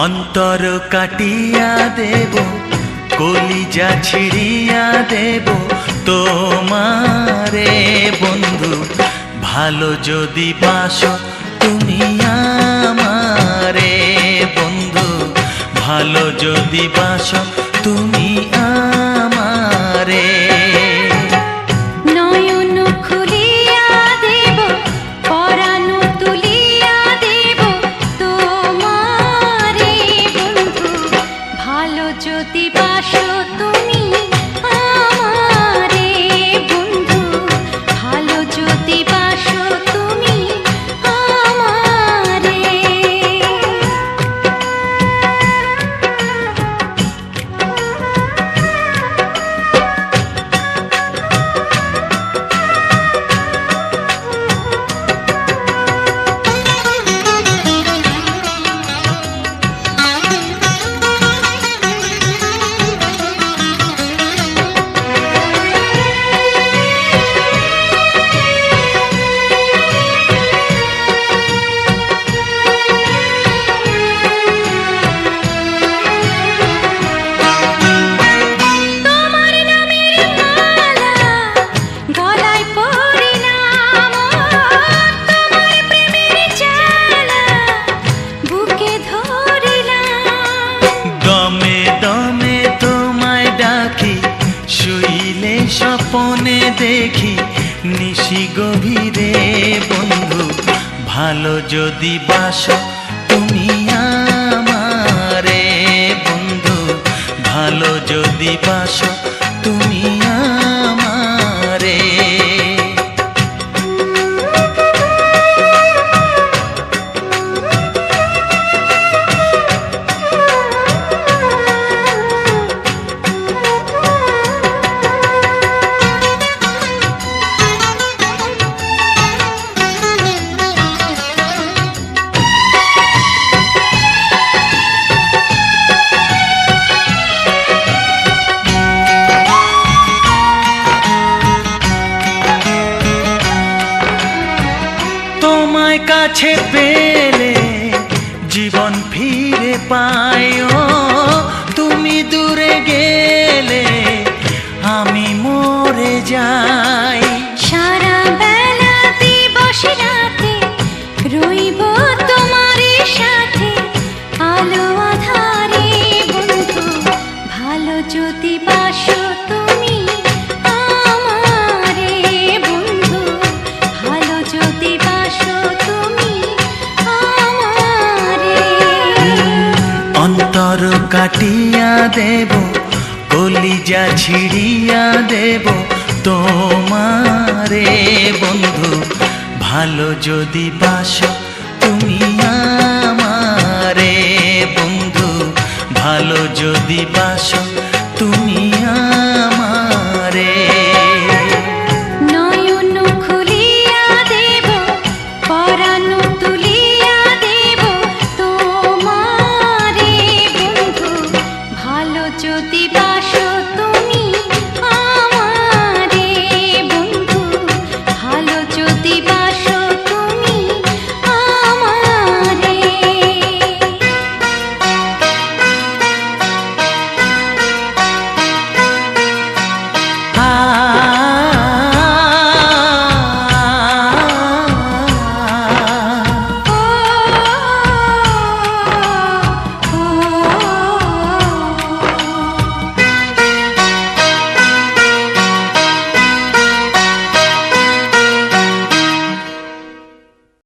অন্তর কাটিয়া দেব, কলিজা ছিড়িয়া দেব তোমারে বন্ধু। ভালো যদি বাসো তুমি আমারে বন্ধু, ভালো যদি বাসো তুমি আমারে। নয়ন খুলিয়া দেব, পরাণ তুলিয়া দেব তোমারে বন্ধু। ভালো যদি বাসো তুমি আমারে বন্ধু, ভালো যদি বাসো তুমি আমারে। স্বপনে দেখি নিশি গভীরে বন্ধু, ভালো যদি বাসো তুমি আমারে বন্ধু, ভালো যদি বাসো তুমি আমারে। তোমায় কাছে পেলে জীবন ফিরে পাই, তুমি দূরে গেলে আমি মরে যাই। সারা বেলা দিবস রাতে রইব তোমার সাথে, আলো আধারে বন্ধু। ভালো যদি বাসো তুমি আমারে বন্ধু, ভালো যদি বাসো তুমি আমারে। অন্তর কাটিয়া দেব, কলিজা ছিড়িয়া দেব তোমারে বন্ধু। ভালো যদি বাসো তুমি আমারে বন্ধু, ভালো যদি বাসো